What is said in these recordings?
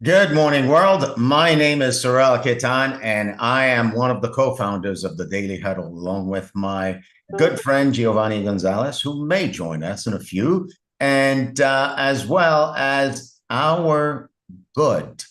Good morning, world. My name is Sorel Ketan, and I am one of the co-founders of the Daily Huddle, along with my good friend Giovanni Gonzalez, who may join us in a few, and as well as our good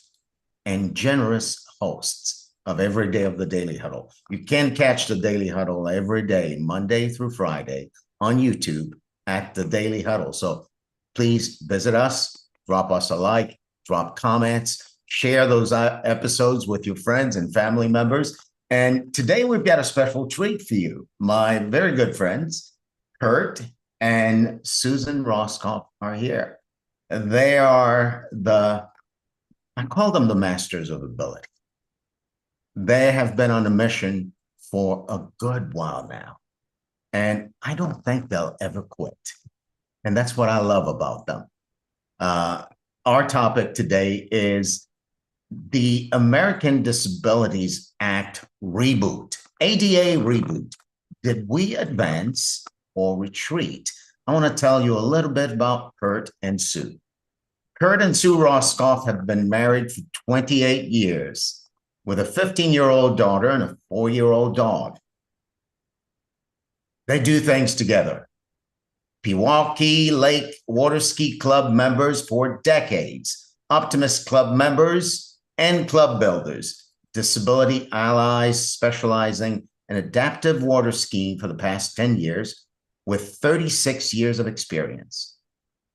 and generous hosts of every day of the Daily Huddle. You can catch the Daily Huddle every day, Monday through Friday, on YouTube at the Daily Huddle. So please visit us, drop us a like, drop comments, share those episodes with your friends and family members. And today we've got a special treat for you. My very good friends, Kurt and Susan Roskopf, are here. They are I call them the masters of ability. They have been on a mission for a good while now. And I don't think they'll ever quit. And that's what I love about them. Our topic today is the American Disabilities Act reboot, ADA reboot. Did we advance or retreat? I want to tell you a little bit about Kurt and Sue. Kurt and Sue Roskopf have been married for 28 years with a 15-year-old daughter and a 4-year-old dog. They do things together. Pewaukee Lake Water Ski Club members for decades, Optimist Club members and club builders, disability allies specializing in adaptive water skiing for the past 10 years with 36 years of experience.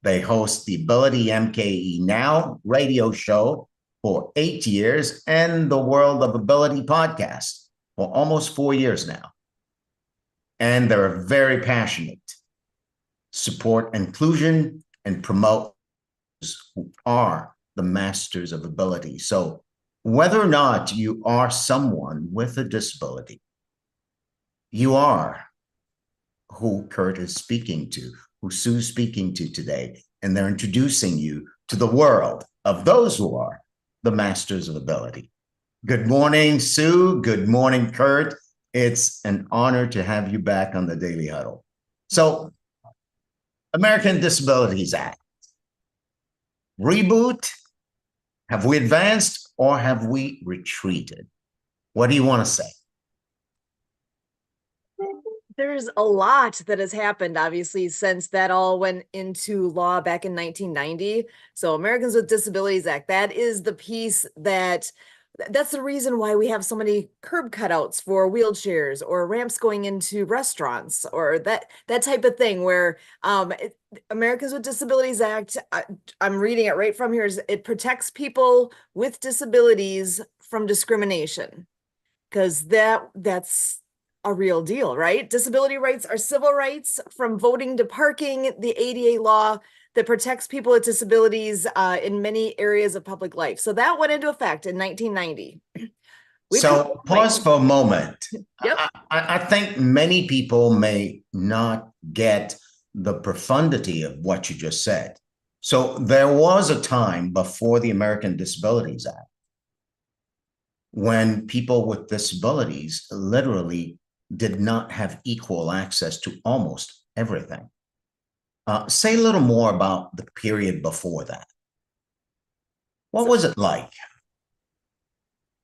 They host the AbilityMKE Now radio show for 8 years and the World of Ability podcast for almost 4 years now. And they're very passionate, support inclusion, and promote those who are the masters of ability. So whether or not you are someone with a disability, you are who Kurt is speaking to, who Sue's speaking to today, and they're introducing you to the world of those who are the masters of ability. Good morning, Sue. Good morning, Kurt. It's an honor to have you back on the Daily Huddle. So, American Disabilities Act. Reboot. Have we advanced or have we retreated? What do you want to say? There's a lot that has happened, obviously, since that all went into law back in 1990. So Americans with Disabilities Act, that is the piece that's the reason why we have so many curb cutouts for wheelchairs or ramps going into restaurants or that type of thing where Americans with Disabilities Act, I'm reading it right from here, is it protects people with disabilities from discrimination because that's a real deal, right? Disability rights are civil rights from voting to parking, the ADA law that protects people with disabilities in many areas of public life. So that went into effect in 1990. So pause for a moment. Yep. I think many people may not get the profundity of what you just said. So there was a time before the American Disabilities Act when people with disabilities literally did not have equal access to almost everything. Say a little more about the period before that. What was it like?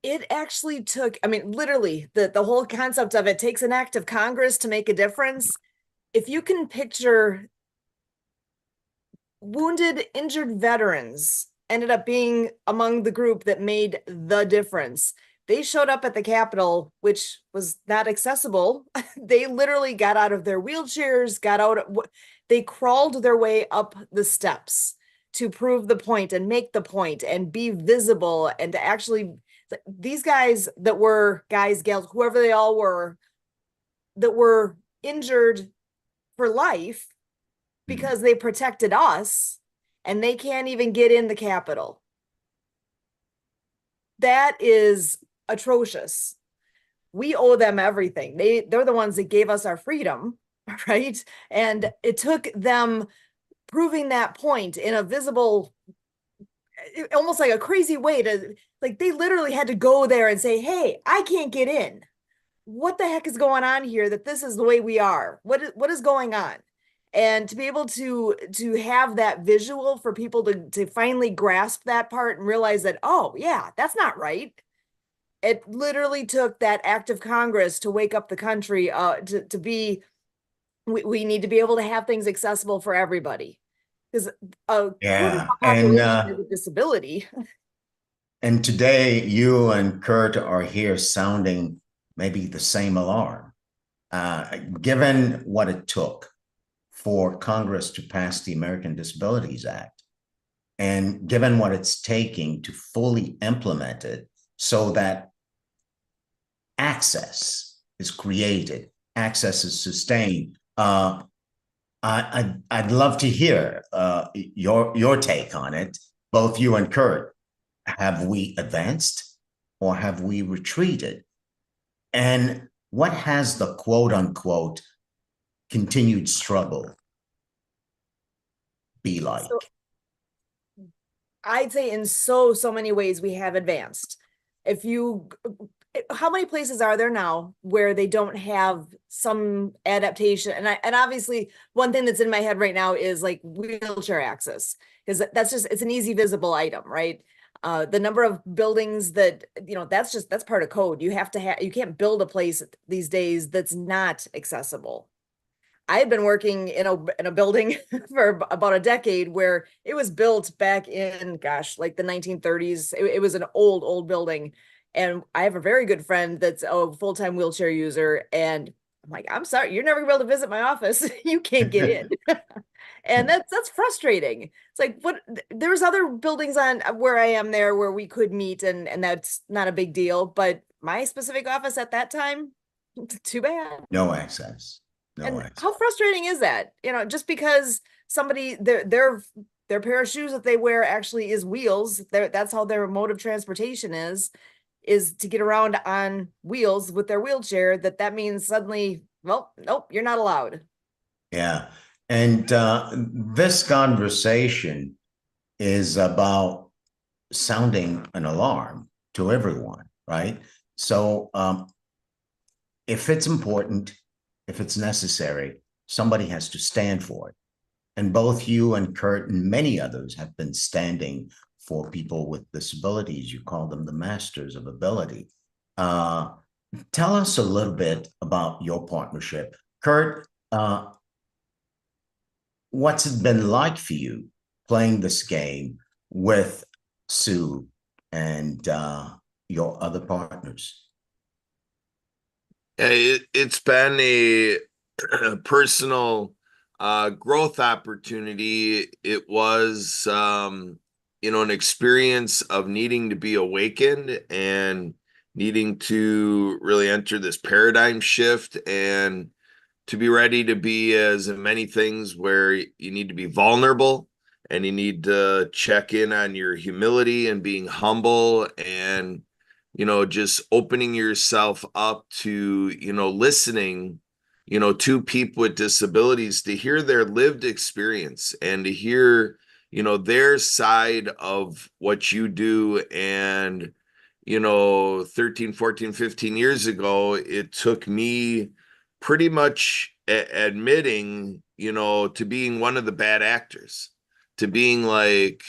It actually took, I mean, literally, the whole concept of it takes an act of Congress to make a difference. If you can picture wounded, injured veterans ended up being among the group that made the difference. They showed up at the Capitol, which was not accessible. They literally got out of their wheelchairs, they crawled their way up the steps to prove the point and make the point and be visible and to actually, these guys that were guys, gals, whoever they all were, that were injured for life because they protected us and they can't even get in the Capitol. That is atrocious. We owe them everything. They're the ones that gave us our freedom, right? And it took them proving that point in a visible, almost like a crazy way to, like, they literally had to go there and say, hey, I can't get in. What the heck is going on here that this is the way we are? What is going on? And to be able to have that visual for people to finally grasp that part and realize that, oh yeah, that's not right. It literally took that act of Congress to wake up the country, to be, we need to be able to have things accessible for everybody, because a quarter of Yeah. the population has a disability. And today you and Kurt are here sounding maybe the same alarm. Given what it took for Congress to pass the American Disabilities Act, and given what it's taking to fully implement it so that access is created, access is sustained. I'd love to hear your take on it, both you and Kurt. Have we advanced or have we retreated? And what has the quote unquote continued struggle be like? So I'd say in so many ways we have advanced. If you, how many places are there now where they don't have some adaptation? And obviously one thing that's in my head right now is like wheelchair access, because that's just, it's an easy visible item, right? The number of buildings that, that's part of code. You have to have, you can't build a place these days that's not accessible. I had been working in a building for about a decade where it was built back in, gosh, like the 1930s. It was an old building. And I have a very good friend that's a full-time wheelchair user. And I'm like, I'm sorry, you're never gonna be able to visit my office. You can't get in. And that's frustrating. It's like, what, there's other buildings on where I am there where we could meet, and that's not a big deal. But my specific office at that time, too bad. No access. No And access. how frustrating is that? Just because somebody, their pair of shoes that they wear actually is wheels. That's how their mode of transportation is to get around on wheels with their wheelchair. That means suddenly, well, nope, you're not allowed. Yeah. And this conversation is about sounding an alarm to everyone, right? So if it's important, if it's necessary, somebody has to stand for it. And both you and Kurt and many others have been standing for people with disabilities. You call them the masters of ability. Uh, Tell us a little bit about your partnership. Kurt, what's it been like for you playing this game with Sue and your other partners? It's been a personal growth opportunity. It was, an experience of needing to be awakened and needing to really enter this paradigm shift and to be ready to be as many things where you need to be vulnerable and you need to check in on your humility and being humble and just opening yourself up to, listening, to people with disabilities to hear their lived experience and to hear, their side of what you do. And, 13, 14, 15 years ago, it took me pretty much admitting, to being one of the bad actors, to being like,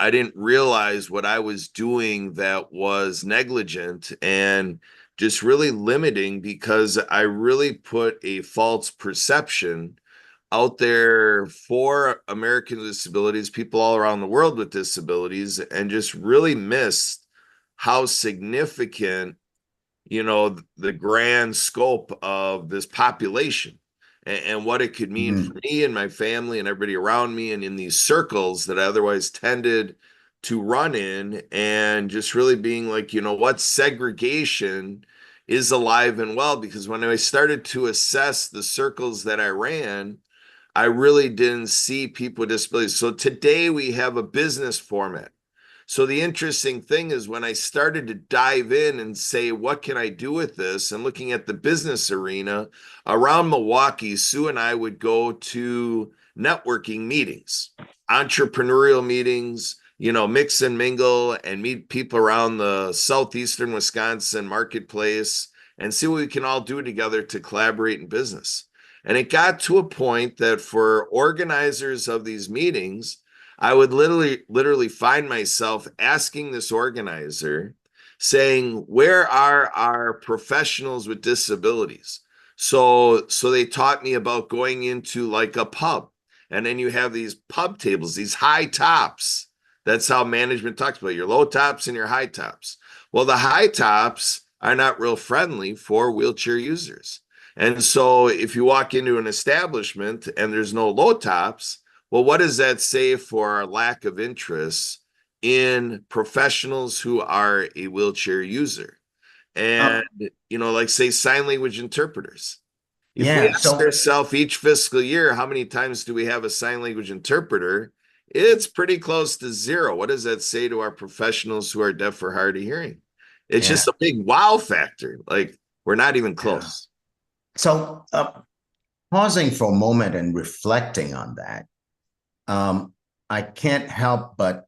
I didn't realize what I was doing that was negligent and just really limiting because I really put a false perception out there for American with disabilities, people all around the world with disabilities, and just really missed how significant, the grand scope of this population and what it could mean for me and my family and everybody around me and in these circles that I otherwise tended to run in, and just really being like, what segregation is alive and well. Because when I started to assess the circles that I ran, I really didn't see people with disabilities. So today we have a business format. So the interesting thing is when I started to dive in and say, what can I do with this? And looking at the business arena around Milwaukee, Sue and I would go to networking meetings, entrepreneurial meetings, mix and mingle and meet people around the southeastern Wisconsin marketplace and see what we can all do together to collaborate in business. And it got to a point that for organizers of these meetings, I would literally find myself asking this organizer, saying, where are our professionals with disabilities? So they taught me about going into like a pub, and then you have these pub tables, these high tops. That's how management talks about your low tops and your high tops. Well, the high tops are not real friendly for wheelchair users. And so if you walk into an establishment and there's no low tops, well, what does that say for our lack of interest in professionals who are a wheelchair user? And, like say sign language interpreters. If we Yeah. ask So ourselves each fiscal year, how many times do we have a sign language interpreter? It's pretty close to zero. What does that say to our professionals who are deaf or hard of hearing? It's yeah, just a big wow factor. Like we're not even yeah. close. So pausing for a moment and reflecting on that, I can't help but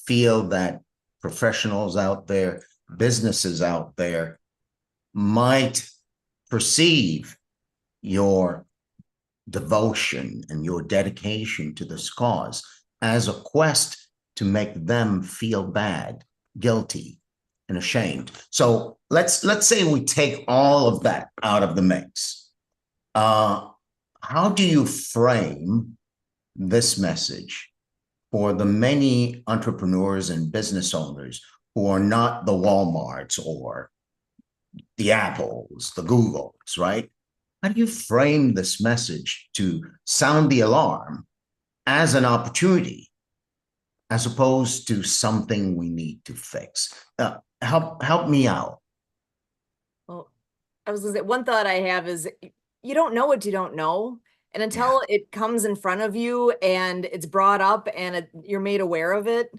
feel that professionals out there, businesses out there might perceive your devotion and your dedication to this cause as a quest to make them feel bad, guilty, and ashamed. So let's say we take all of that out of the mix. How do you frame this message for the many entrepreneurs and business owners who are not the Walmarts or the Apples, the Googles, right? How do you frame this message to sound the alarm as an opportunity as opposed to something we need to fix? Help me out. Well, I was gonna say, one thought I have is you don't know what you don't know. And Yeah, until it comes in front of you and it's brought up and you're made aware of it,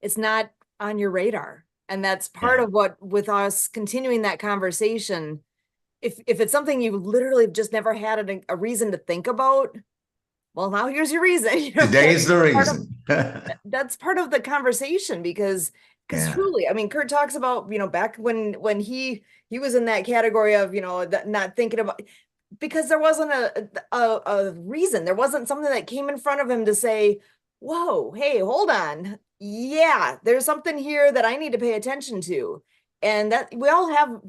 it's not on your radar. And that's part yeah, of what, with us continuing that conversation, if it's something you literally just never had a reason to think about, well, now here's your reason. today's the Part of, reason. that's part of the conversation because Yeah, truly, I mean, Kurt talks about, back when he was in that category of, not thinking about, because there wasn't a reason. There wasn't something that came in front of him to say, whoa, hey, hold on. Yeah, there's something here that I need to pay attention to. And that we all have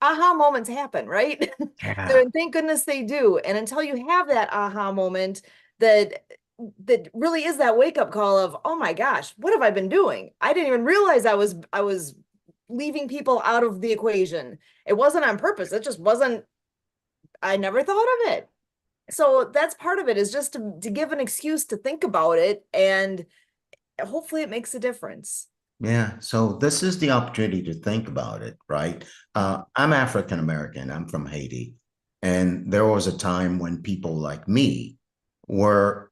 aha moments happen, right? yeah, Thank goodness they do. And until you have that aha moment that really is that wake up call of, oh my gosh, what have I been doing? I didn't even realize I was leaving people out of the equation. It wasn't on purpose. It just wasn't, I never thought of it. So that's part of it, is just to give an excuse to think about it, and hopefully it makes a difference. yeah. So this is the opportunity to think about it, right? I'm African American. I'm from Haiti. And there was a time when people like me were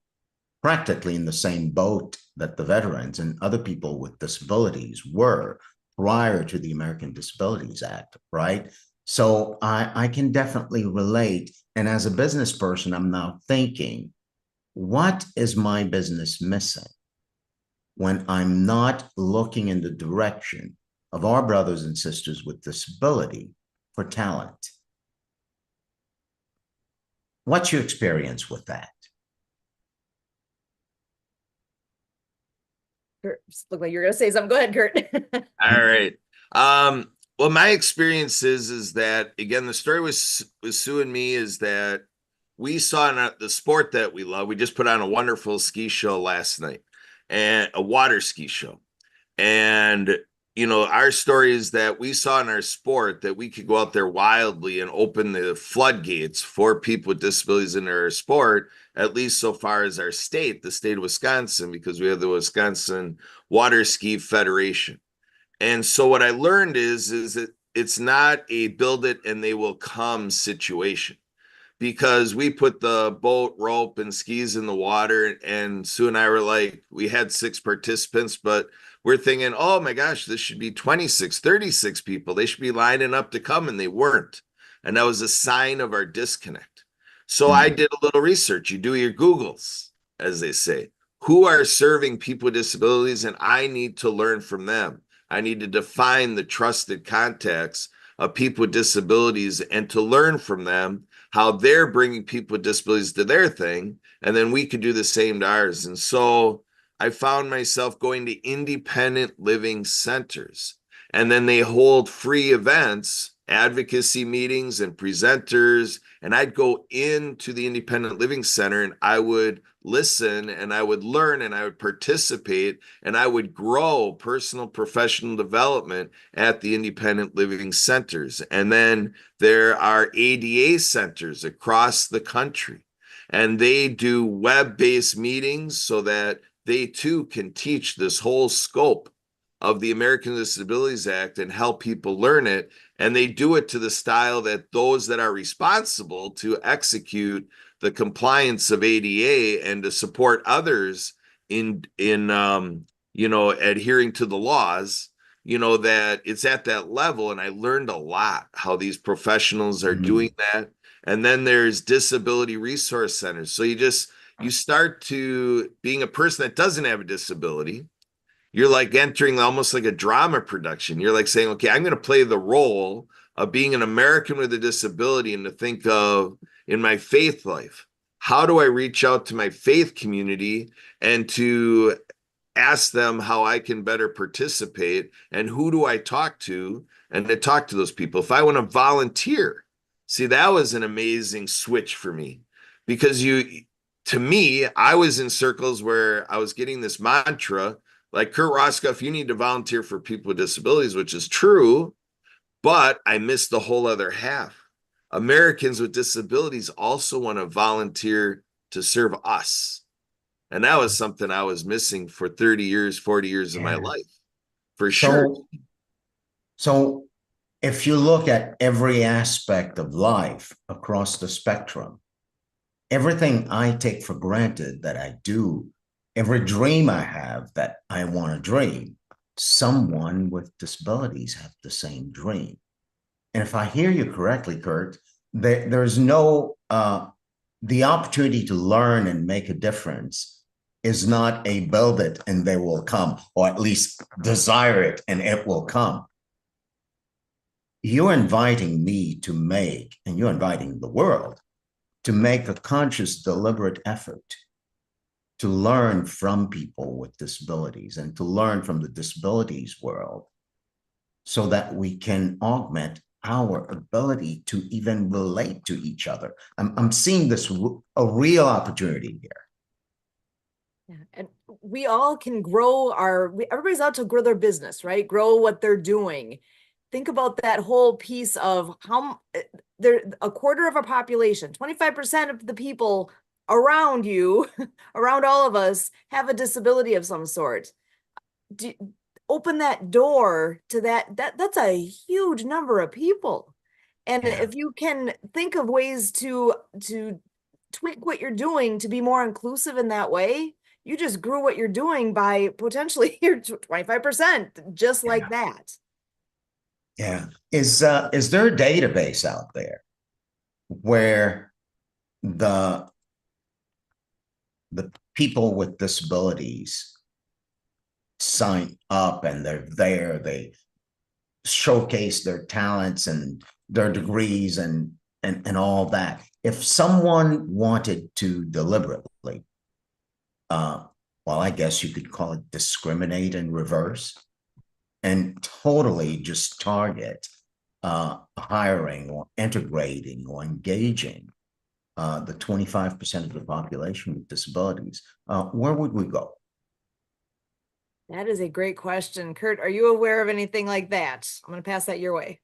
practically in the same boat that the veterans and other people with disabilities were prior to the American Disabilities Act, right? So I can definitely relate. And as a business person, I'm now thinking, what is my business missing when I'm not looking in the direction of our brothers and sisters with disability for talent? What's your experience with that? Kurt, look like you're gonna say something. Go ahead, Kurt. All right. Well, my experience is that again, the story with Sue and me is that we saw in the sport that we love. We just put on a wonderful ski show last night, and a water ski show. And our story is that we saw in our sport that we could go out there wildly and open the floodgates for people with disabilities in our sport, at least so far as our state, the state of Wisconsin, because we have the Wisconsin Water Ski Federation. And so what I learned is that it's not a build it and they will come situation, because we put the boat, rope, and skis in the water. And Sue and I were like, we had 6 participants, but we're thinking, oh my gosh, this should be 26, 36 people. They should be lining up to come, and they weren't. And that was a sign of our disconnect. So I did a little research. You do your Googles, as they say. Who are serving people with disabilities? And I need to learn from them. I need to define the trusted contacts of people with disabilities and to learn from them how they're bringing people with disabilities to their thing, and then we could do the same to ours. And so I found myself going to independent living centers, and then they hold free events, advocacy meetings, and presenters. And I'd go into the independent living center and I would listen and I would learn and I would participate and I would grow personal professional development at the independent living centers. And then there are ADA centers across the country, and they do web-based meetings so that they too can teach this whole scope of the American Disabilities Act and help people learn it. And they do it to the style that those that are responsible to execute the compliance of ADA and to support others in adhering to the laws, that it's at that level. And I learned a lot how these professionals are doing that. And then there's disability resource centers. So you start to being a person that doesn't have a disability. You're like entering almost like a drama production. You're like saying, okay, I'm going to play the role of being an American with a disability, and to think of in my faith life, how do I reach out to my faith community and to ask them how I can better participate, and who do I talk to, and to talk to those people. If I want to volunteer, see, that was an amazing switch for me, because to me, I was in circles where I was getting this mantra like, Kurt Roskopf, you need to volunteer for people with disabilities, which is true, but I missed the whole other half. Americans with disabilities also want to volunteer to serve us. And that was something I was missing for 30 years, 40 years of my life, for sure. So if you look at every aspect of life across the spectrum, everything I take for granted that I do, every dream I have that I want to dream, someone with disabilities have the same dream. And if I hear you correctly, Kurt, there's no, the opportunity to learn and make a difference is not a build it and they will come, or at least desire it and it will come. You're inviting me to make, and you're inviting the world to make a conscious, deliberate effort to learn from people with disabilities and to learn from the disabilities world so that we can augment our ability to even relate to each other. I'm seeing this a real opportunity here. Yeah, and we all can grow everybody's out to grow their business, right? Grow what they're doing. Think about that whole piece of how they're a quarter of a population, 25% of the people around you, around all of us, have a disability of some sort. Open that door to that's a huge number of people. And if you can think of ways to tweak what you're doing to be more inclusive in that way, you just grew what you're doing by potentially your 25%, just like that. Yeah. Is there a database out there where the people with disabilities sign up and they're there, they showcase their talents and their degrees and all that? If someone wanted to deliberately, well, I guess you could call it discriminate in reverse, and totally just target hiring or integrating or engaging the 25% of the population with disabilities, where would we go? That is a great question. Kurt, are you aware of anything like that? I'm going to pass that your way.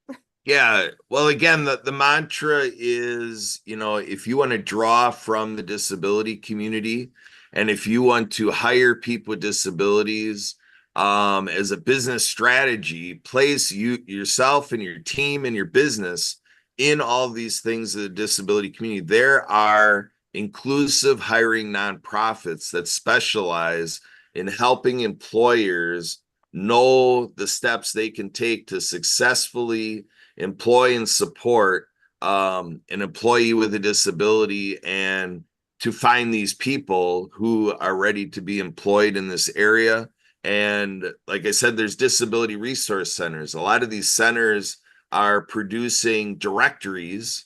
Yeah. Well, again, the mantra is, if you want to draw from the disability community, and if you want to hire people with disabilities as a business strategy, place yourself and your team and your business in all these things of the disability community. There are inclusive hiring nonprofits that specialize in helping employers know the steps they can take to successfully employ and support an employee with a disability, and to find these people who are ready to be employed in this area. And like I said, there's disability resource centers. A lot of these centers are producing directories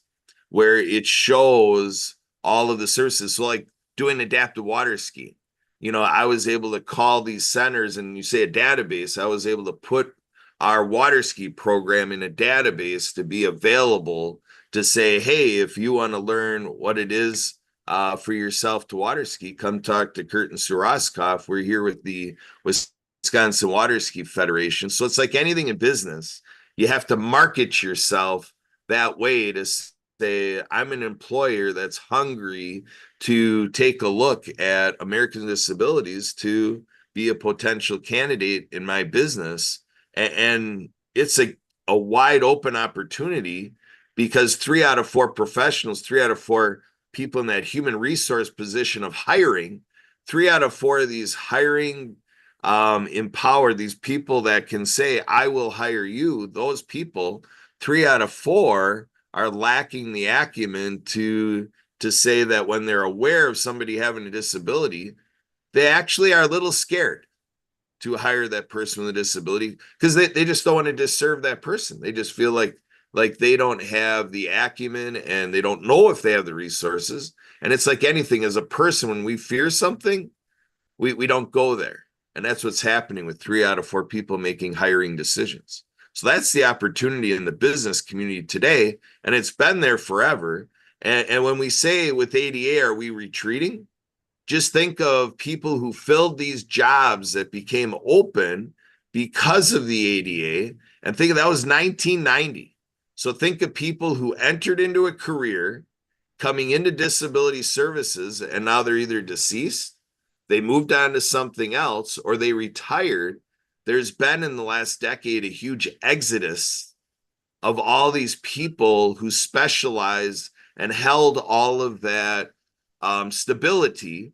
where it shows all of the services. So like doing adaptive water skiing, you know, I was able to call these centers, and you say a database, I was able to put our water ski program in a database to be available to say, hey, if you want to learn what it is for yourself to water ski, come talk to Kurt and Sue Roskopf. We're here with the Wisconsin Water Ski Federation. So it's like anything in business, you have to market yourself that way to say, I'm an employer that's hungry to take a look at Americans with disabilities to be a potential candidate in my business. And it's a wide open opportunity, because 3 out of 4 professionals, 3 out of 4 people in that human resource position of hiring, 3 out of 4 of these hiring empower these people that can say, I will hire you. Those people, 3 out of 4 are lacking the acumen to say that when they're aware of somebody having a disability, they actually are a little scared to hire that person with a disability, because they just don't want to disserve that person. They just feel like they don't have the acumen, and they don't know if they have the resources. And it's like anything, as a person, when we fear something, we don't go there. And that's what's happening with 3 out of 4 people making hiring decisions. So that's the opportunity in the business community today, and it's been there forever. And when we say with ADA, are we retreating? Just think of people who filled these jobs that became open because of the ADA, and think of that was 1990. So think of people who entered into a career coming into disability services, and now they're either deceased, they moved on to something else, or they retired. There's been in the last decade a huge exodus of all these people who specialized and held all of that stability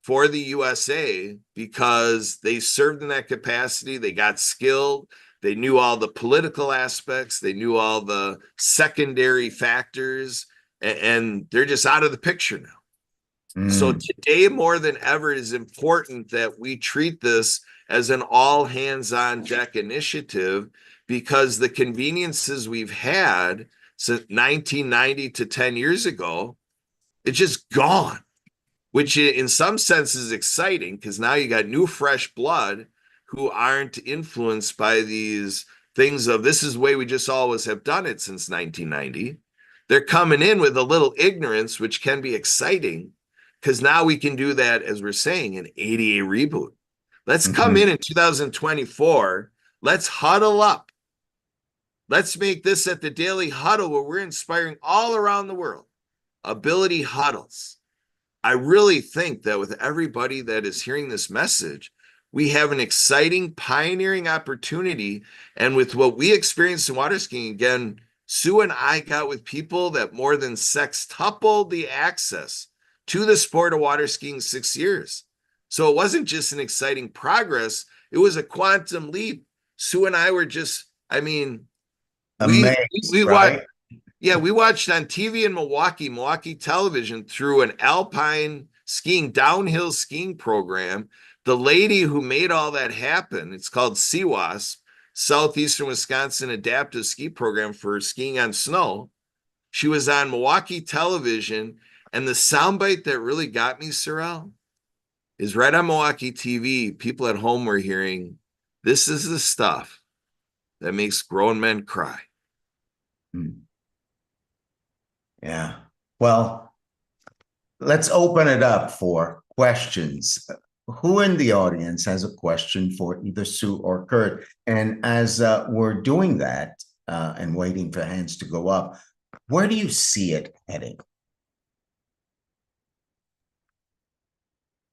for the USA, because they served in that capacity. They got skilled. They knew all the political aspects. They knew all the secondary factors, and they're just out of the picture now. So today, more than ever, it is important that we treat this as an all hands on deck initiative, because the conveniences we've had since 1990 to 10 years ago, it's just gone, which in some sense is exciting, because now you got new, fresh blood who aren't influenced by these things of, this is the way we just always have done it since 1990. They're coming in with a little ignorance, which can be exciting, because now we can do that, as we're saying, an ADA reboot. Let's come in 2024. Let's huddle up. Let's make this at the Daily Huddle, where we're inspiring all around the world. Ability huddles. I really think that with everybody that is hearing this message, we have an exciting, pioneering opportunity. And with what we experienced in water skiing, again, Sue and I got with people that more than sextupled the access to the sport of water skiing 6 years. So it wasn't just an exciting progress, it was a quantum leap. Sue and I were just, I mean, amazed, we right? we watched on TV in Milwaukee television, through an alpine skiing, downhill skiing program. The lady who made all that happen, it's called CWASP, Southeastern Wisconsin Adaptive Ski Program for skiing on snow. She was on Milwaukee television, and the soundbite that really got me, Sorrel, is right on Milwaukee TV. People at home were hearing, this is the stuff that makes grown men cry. Yeah. Well, let's open it up for questions. Who in the audience has a question for either Sue or Kurt? And as we're doing that and waiting for hands to go up, where do you see it heading?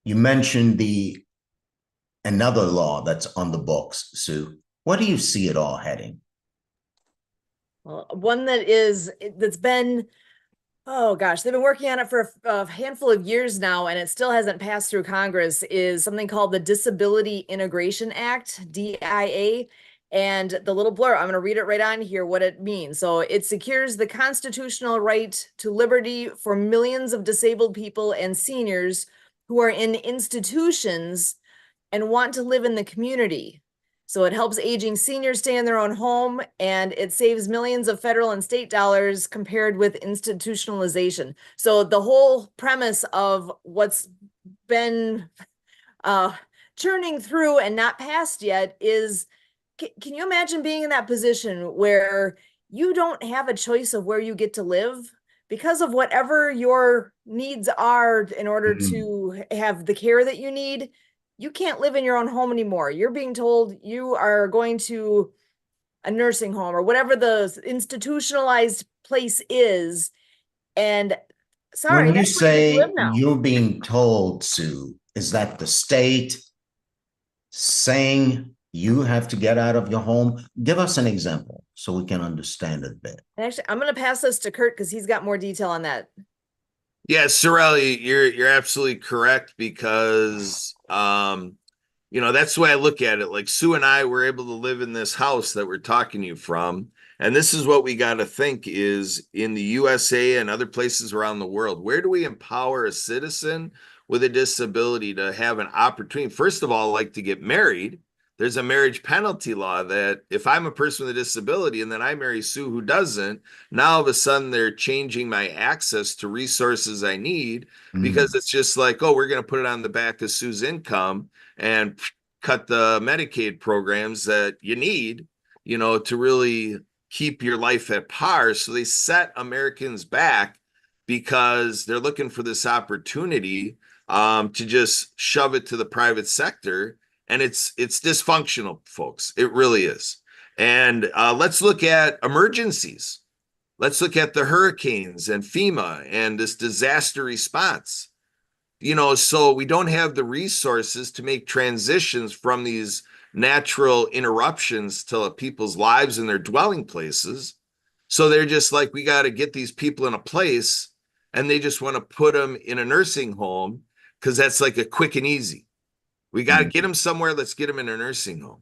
You mentioned another law that's on the books, Sue. Where do you see it all heading? Well, one that's been, oh gosh, they've been working on it for a handful of years now, and it still hasn't passed through Congress, is something called the Disability Integration Act, DIA. And the little blurb, I'm going to read it right on here, what it means. So it secures the constitutional right to liberty for millions of disabled people and seniors who are in institutions and want to live in the community. So it helps aging seniors stay in their own home, and it saves millions of federal and state dollars compared with institutionalization. So the whole premise of what's been churning through and not passed yet is, can you imagine being in that position where you don't have a choice of where you get to live because of whatever your needs are in order to have the care that you need? You can't live in your own home anymore. You're being told you are going to a nursing home or whatever the institutionalized place is. And sorry, When you that's where you get to live say now. you're being told, Sue, is that the state saying you have to get out of your home? Give us an example so we can understand it a bit. And actually, I'm going to pass this to Kurt because he's got more detail on that. Yeah, Sorelli, you're absolutely correct because that's the way I look at it. Like Sue and I were able to live in this house that we're talking to you from. And this is what we got to think is in the USA and other places around the world, where do we empower a citizen with a disability to have an opportunity? First of all, like to get married. There's a marriage penalty law that if I'm a person with a disability and then I marry Sue who doesn't, now all of a sudden they're changing my access to resources I need because it's just like, oh, we're going to put it on the back of Sue's income and cut the Medicaid programs that you need, to really keep your life at par. So they set Americans back because they're looking for this opportunity to just shove it to the private sector. And it's dysfunctional, folks. It really is. And let's look at emergencies. Let's look at the hurricanes and FEMA and this disaster response. So we don't have the resources to make transitions from these natural interruptions to people's lives and their dwelling places. So they're just like, we got to get these people in a place, and they just want to put them in a nursing home because that's like a quick and easy. We got to get them somewhere. Let's get them in a nursing home.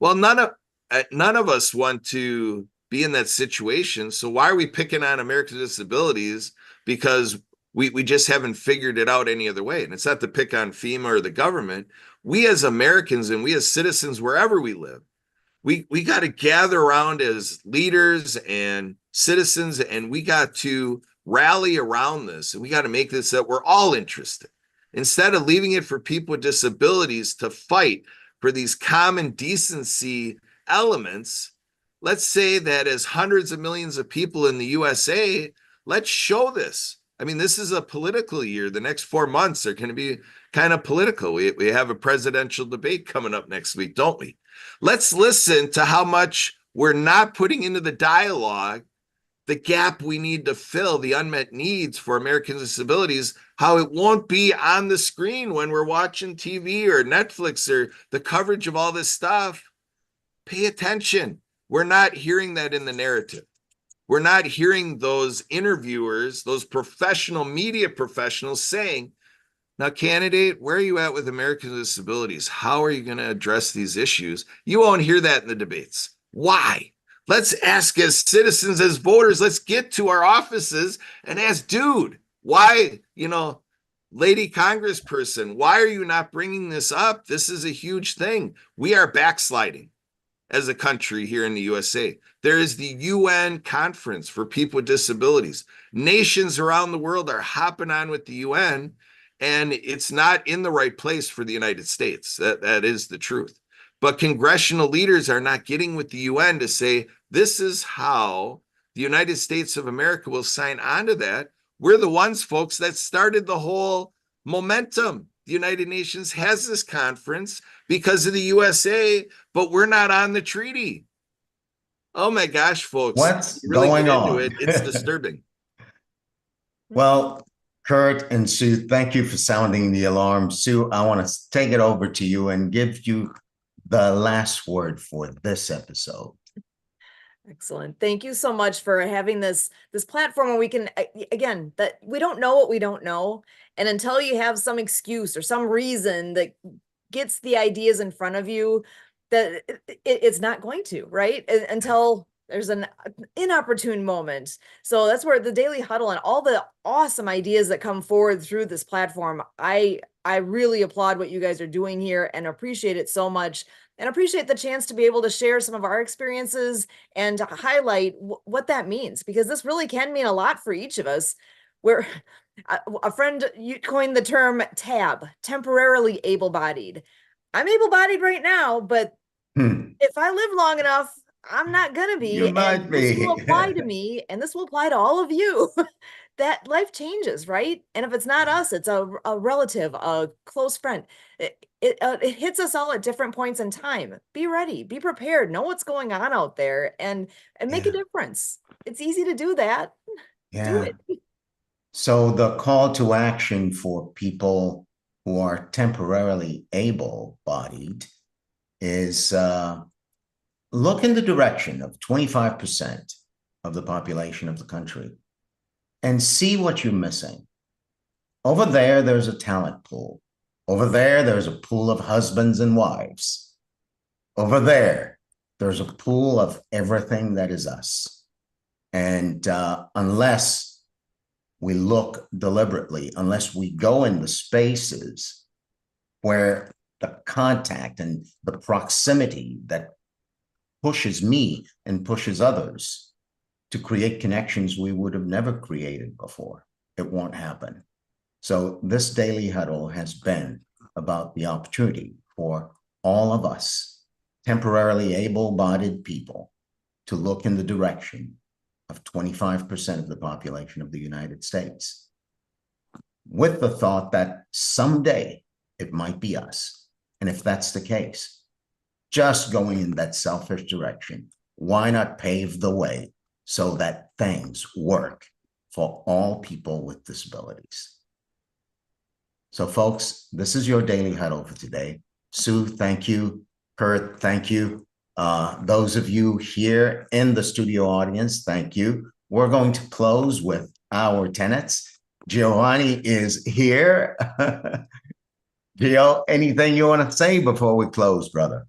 Well, none of us want to be in that situation. So why are we picking on Americans with disabilities? Because we just haven't figured it out any other way. And it's not to pick on FEMA or the government. We as Americans and we as citizens, wherever we live, we got to gather around as leaders and citizens, and we got to rally around this. And we got to make this that we're all interested. Instead of leaving it for people with disabilities to fight for these common decency elements, let's say that as hundreds of millions of people in the USA, let's show this. I mean, this is a political year. The next 4 months are going to be kind of political. We have a presidential debate coming up next week, don't we? Let's listen to how much we're not putting into the dialogue the gap we need to fill, the unmet needs for Americans with disabilities, how it won't be on the screen when we're watching TV or Netflix or the coverage of all this stuff. Pay attention. We're not hearing that in the narrative. We're not hearing those interviewers, those professional media professionals saying, now, candidate, where are you at with Americans with disabilities? How are you going to address these issues? You won't hear that in the debates. Why? Let's ask as citizens, as voters, let's get to our offices and ask, dude, why, lady congressperson, why are you not bringing this up? This is a huge thing. We are backsliding as a country here in the USA. There is the UN conference for people with disabilities. Nations around the world are hopping on with the UN, and it's not in the right place for the United States. That is the truth. But congressional leaders are not getting with the UN to say, this is how the United States of America will sign on to that. We're the ones, folks, that started the whole momentum. The United Nations has this conference because of the USA, but we're not on the treaty. Oh my gosh, folks. What's really going get into on? It's disturbing. Well, Kurt and Sue, thank you for sounding the alarm. Sue, I want to take it over to you and give you the last word for this episode. Excellent. Thank you so much for having this platform where we can, again, that we don't know what we don't know. And until you have some excuse or some reason that gets the ideas in front of you, that it's not going to, right? Until there's an inopportune moment. So that's where the Daily Huddle and all the awesome ideas that come forward through this platform, I really applaud what you guys are doing here and appreciate it so much and appreciate the chance to be able to share some of our experiences and to highlight what that means, because this really can mean a lot for each of us. Where a friend, you coined the term TAB, temporarily able-bodied. I'm able-bodied right now, but if I live long enough, I'm not gonna be. You might And this will be. apply to me, and this will apply to all of you. That life changes, right? And if it's not us, it's a relative, a close friend. It hits us all at different points in time. Be ready, be prepared, know what's going on out there, and make a difference. It's easy to do that. Do Yeah. it. So the call to action for people who are temporarily able-bodied is look in the direction of 25% of the population of the country and see what you're missing. Over there, there's a talent pool. Over there, there's a pool of husbands and wives. Over there, there's a pool of everything that is us. And unless we look deliberately, unless we go in the spaces where the contact and the proximity that pushes me and pushes others to create connections we would have never created before, it won't happen. So this daily huddle has been about the opportunity for all of us, temporarily able-bodied people, to look in the direction of 25% of the population of the United States, with the thought that someday it might be us. And if that's the case, just going in that selfish direction, why not pave the way so that things work for all people with disabilities? So folks, this is your daily huddle for today. Sue, thank you. Kurt, thank you. Those of you here in the studio audience, thank you. We're going to close with our tenets. Giovanni is here. Gio, anything you want to say before we close, brother?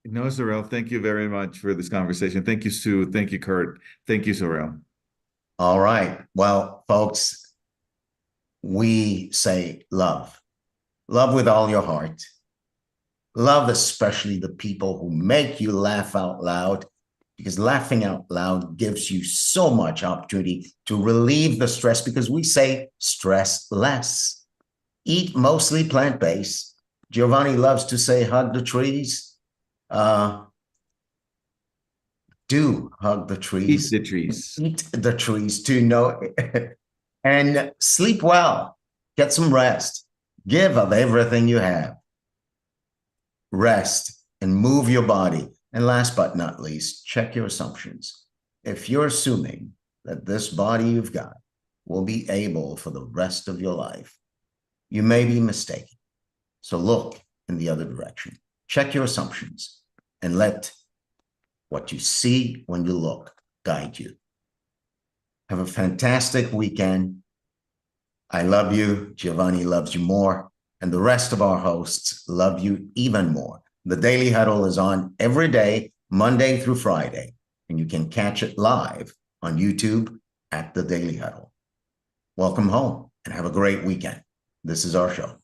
No, Sorrel, thank you very much for this conversation. Thank you, Sue. Thank you, Kurt. Thank you, Sorrel. All right. Well, folks, we say love. Love with all your heart. Love especially the people who make you laugh out loud, because laughing out loud gives you so much opportunity to relieve the stress, because we say stress less. Eat mostly plant-based. Giovanni loves to say hug the trees. Do hug the trees. Eat the trees. Eat the trees too. No, and sleep well. Get some rest. Give of everything you have. Rest and move your body. And last but not least, check your assumptions. If you're assuming that this body you've got will be able for the rest of your life, you may be mistaken. So look in the other direction. Check your assumptions and let what you see when you look guide you. Have a fantastic weekend. I love you. Giovanni loves you more. And the rest of our hosts love you even more. The Daily Huddle is on every day, Monday through Friday, and you can catch it live on YouTube at The Daily Huddle. Welcome home and have a great weekend. This is our show.